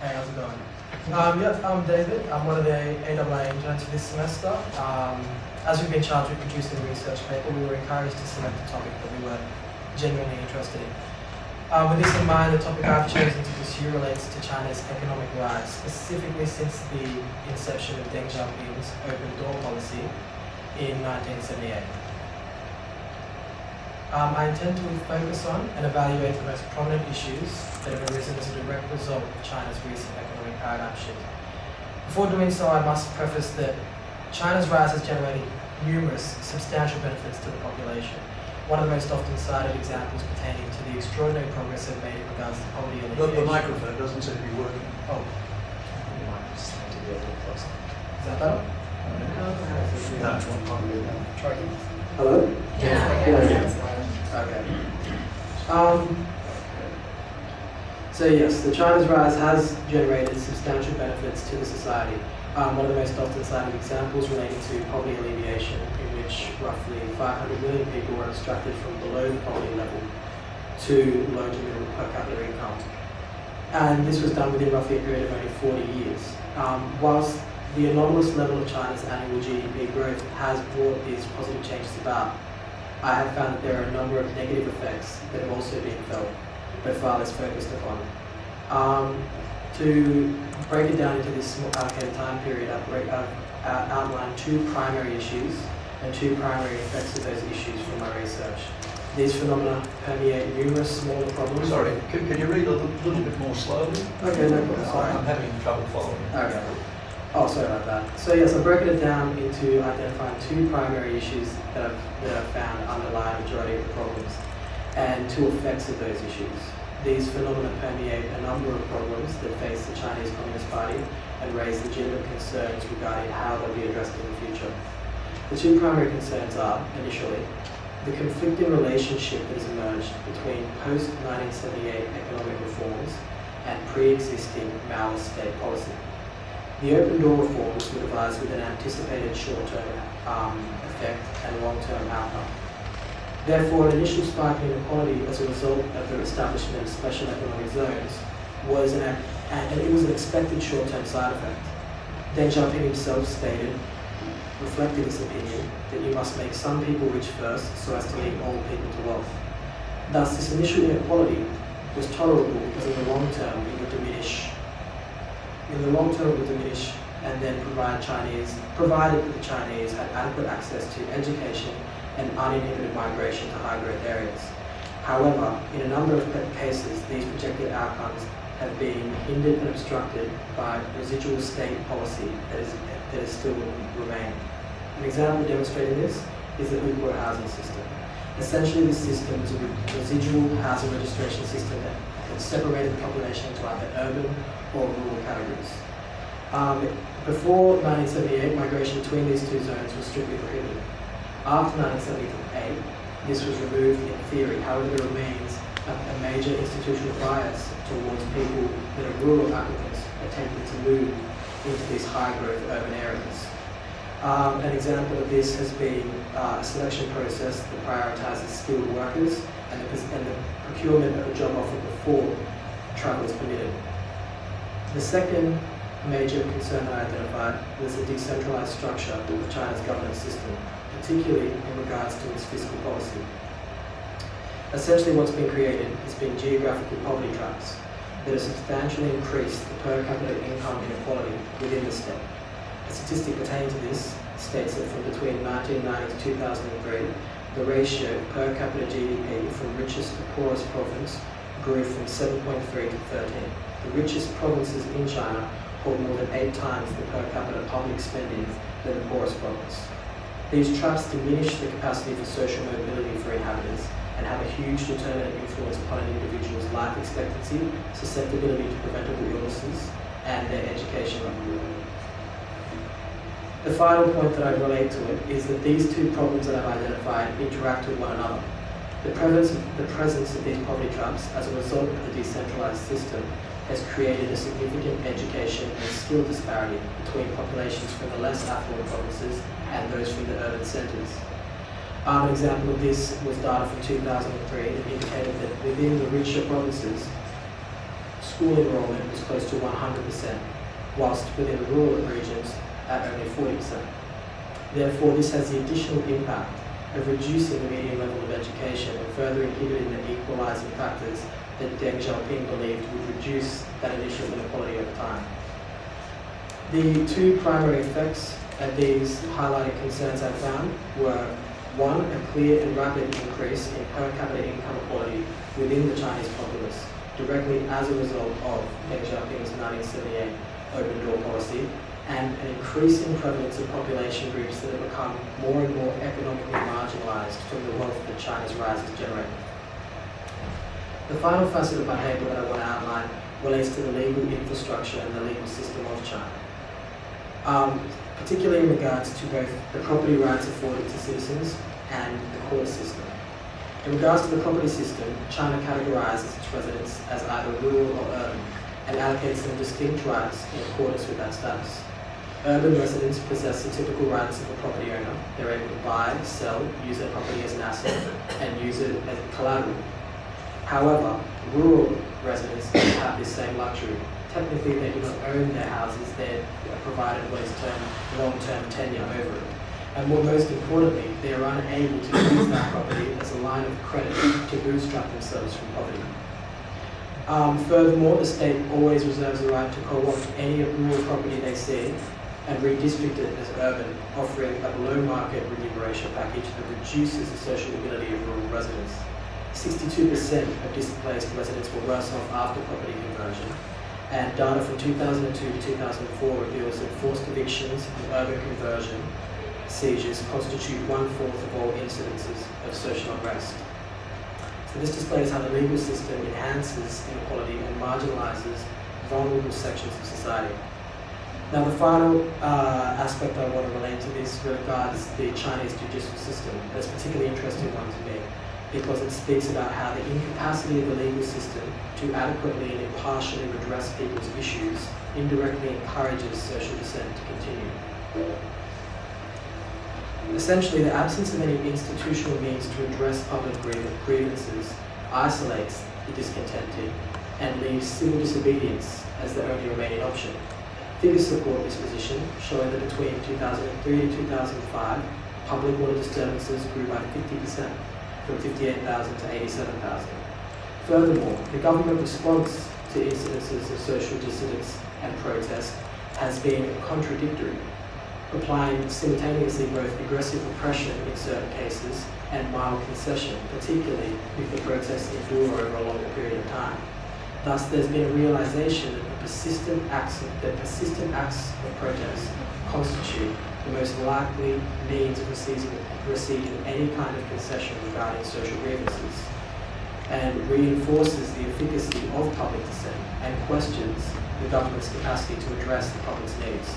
Hey, how's it going? I'm David. I'm one of the AAA interns for this semester. As we've been charged with producing a research paper, we were encouraged to select a topic that we were genuinely interested in. With this in mind, the topic I've chosen to pursue relates to China's economic rise, specifically since the inception of Deng Xiaoping's open door policy in 1978. I intend to focus on and evaluate the most prominent issues that have arisen as a direct result of China's recent economic paradigm shift. Before doing so, I must preface that China's rise has generated numerous substantial benefits to the population. One of the most often cited examples pertaining to the extraordinary progress they've made in regards to poverty alleviation. The microphone doesn't seem to be working. Oh. Is that better? Try again. Hello? Okay. So yes, the China's rise has generated substantial benefits to the society. One of the most often cited examples relating to poverty alleviation, in which roughly 500 million people were extracted from below the poverty level to low to middle per capita income. And this was done within roughly a period of only 40 years. Whilst the anomalous level of China's annual GDP growth has brought these positive changes about, I have found that there are a number of negative effects that have also been felt, but far less focused upon. To break it down into this time period, I've outlined two primary issues and two primary effects of those issues from my research. These phenomena permeate numerous smaller problems. Sorry, can you read a little bit more slowly? Okay, no problem. Sorry. I'm having trouble following. Okay. Oh, sorry about that. So yes, I've broken it down into identifying two primary issues that I've found underlie a majority of the problems, and two effects of those issues. These phenomena permeate a number of problems that face the Chinese Communist Party and raise legitimate concerns regarding how they'll be addressed in the future. The two primary concerns are, initially, the conflicting relationship that has emerged between post-1978 economic reforms and pre-existing Maoist state policy. The open door reforms were devised with an anticipated short-term effect and long-term outcome. Therefore, an initial spike in inequality as a result of the establishment of special economic zones was an expected short-term side effect. Deng Xiaoping himself stated, reflecting this opinion, that you must make some people rich first so as to lead all people to wealth. Thus, this initial inequality was tolerable because in the long term it would diminish. And then provided that the Chinese had adequate access to education and uninhibited migration to high-growth areas. However, in a number of cases, these projected outcomes have been hindered and obstructed by residual state policy that is still remained. An example demonstrating this is the equal housing system. Essentially, this system is a residual housing registration system that separated the population into either urban or rural categories. Before 1978, migration between these two zones was strictly prohibited. After 1978, this was removed in theory. However, there remains a major institutional bias towards people that are rural applicants attempting to move into these high-growth urban areas. An example of this has been a selection process that prioritizes skilled workers and the procurement of a job offer before travel is permitted. The second major concern I identified was the decentralized structure of China's governance system, particularly in regards to its fiscal policy. Essentially, what's been created has been geographical poverty traps that have substantially increased the per capita income inequality within the state. A statistic pertaining to this states that from between 1990 to 2003, the ratio of per capita GDP from richest to poorest province grew from 7.3 to 13. The richest provinces in China hold more than 8 times the per capita public spending than the poorest province. These traps diminish the capacity for social mobility for inhabitants and have a huge determinant influence upon an individual's life expectancy, susceptibility to preventable illnesses, and their education level. The final point that I relate to it is that these two problems that I've identified interact with one another. The presence of these poverty traps as a result of the decentralized system has created a significant education and skill disparity between populations from the less affluent provinces and those from the urban centres. An example of this was data from 2003 that indicated that within the richer provinces, school enrollment was close to 100%, whilst within the rural regions at only 40%. Therefore, this has the additional impact of reducing the median level of education and further inhibiting the equalising factors that Deng Xiaoping believed would reduce that initial inequality over time. The two primary effects of these highlighted concerns I found were, one, a clear and rapid increase in per capita income equality within the Chinese populace, directly as a result of Deng Xiaoping's 1978 open door policy, and an increasing prevalence of population groups that have become more and more economically marginalized from the wealth that China's rise has generated. The final facet of my paper that I want to outline relates to the legal infrastructure and the legal system of China, particularly in regards to both the property rights afforded to citizens and the court system. In regards to the property system, China categorizes its residents as either rural or urban and allocates them distinct rights in accordance with that status. Urban residents possess the typical rights of a property owner. They're able to buy, sell, use their property as an asset, and use it as collateral. However, rural residents don't have this same luxury. Technically, they do not own their houses. They're provided what is termed long-term tenure over it. And more most importantly, they are unable to use that property as a line of credit to bootstrap themselves from poverty. Furthermore, the state always reserves the right to co-opt any rural property they see and redistrict it as urban, offering a below-market remuneration package that reduces the social mobility of rural residents. 62% of displaced residents were worse off after property conversion, and data from 2002 to 2004 reveals that forced evictions and urban conversion seizures constitute 1/4 of all incidences of social unrest. So this displays how the legal system enhances inequality and marginalizes vulnerable sections of society. Now, the final aspect I want to relate to this regards the Chinese judicial system. That's a particularly interesting one to me because it speaks about how the incapacity of the legal system to adequately and impartially redress people's issues indirectly encourages social dissent to continue. Essentially, the absence of any institutional means to address public grievances isolates the discontented and leaves civil disobedience as the only remaining option. Figures support this position, showing that between 2003 and 2005, public water disturbances grew by 50%, from 58,000 to 87,000. Furthermore, the government response to incidences of social dissidence and protest has been contradictory, applying simultaneously both aggressive repression in certain cases and mild concession, particularly if the protests endure over a longer period of time. Thus, there's been a realization that persistent acts of protest constitute the most likely means of receiving any kind of concession regarding social grievances, and reinforces the efficacy of public dissent and questions the government's capacity to address the public's needs.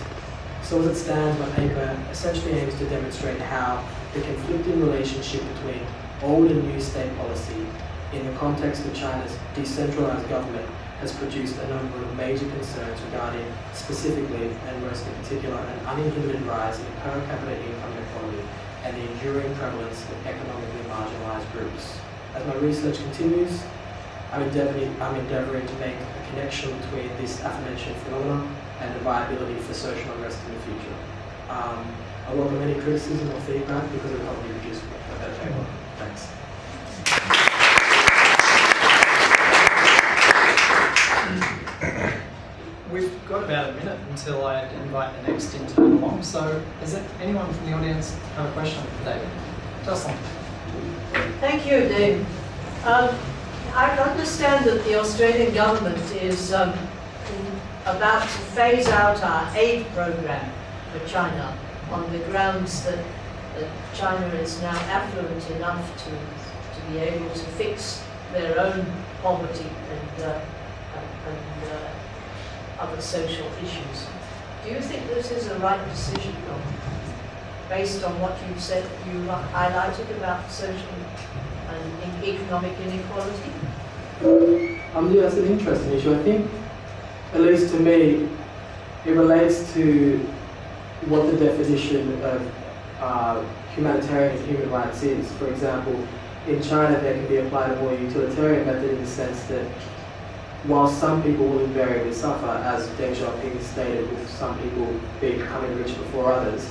So as it stands, my paper essentially aims to demonstrate how the conflicting relationship between old and new state policy in the context of China's decentralized government has produced a number of major concerns regarding specifically, and most in particular, an uninhibited rise in per capita income inequality and the enduring prevalence of economically marginalized groups. As my research continues, I'm endeavoring to make a connection between this aforementioned phenomenon and the viability for social unrest in the future. I welcome any criticism or feedback because it will help me produce a better paper. Thanks. We've got about a minute until I invite the next intern along. So, is there anyone from the audience have a question for David? Jocelyn. Thank you, Dave. I understand that the Australian government is about to phase out our aid program for China on the grounds that China is now affluent enough to be able to fix their own poverty and other social issues. Do you think this is a right decision, based on what you've said, you highlighted about social and economic inequality? Yeah, that's an interesting issue. I think, at least to me, it relates to what the definition of humanitarian and human rights is. For example, in China, there can be applied a more utilitarian method in the sense that while some people will invariably suffer, as Deng Xiaoping stated, with some people becoming rich before others,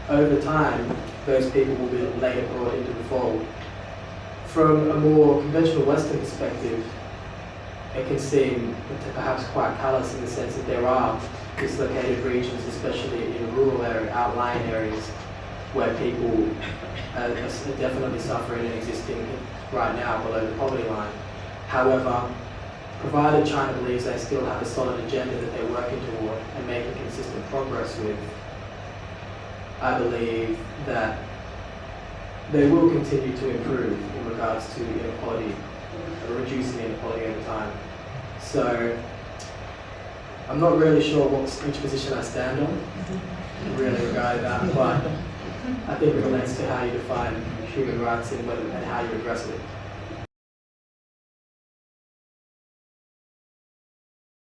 over time, those people will be later brought into the fold. From a more conventional Western perspective, it can seem perhaps quite callous in the sense that there are dislocated regions, especially in rural area, outlying areas, where people are definitely suffering and existing right now below the poverty line. However, provided China believes they still have a solid agenda that they're working toward and making consistent progress with, I believe that they will continue to improve in regards to inequality, reducing inequality over time. So I'm not really sure which position I stand on, really regarding that, but I think it relates to how you define human rights and how you address it.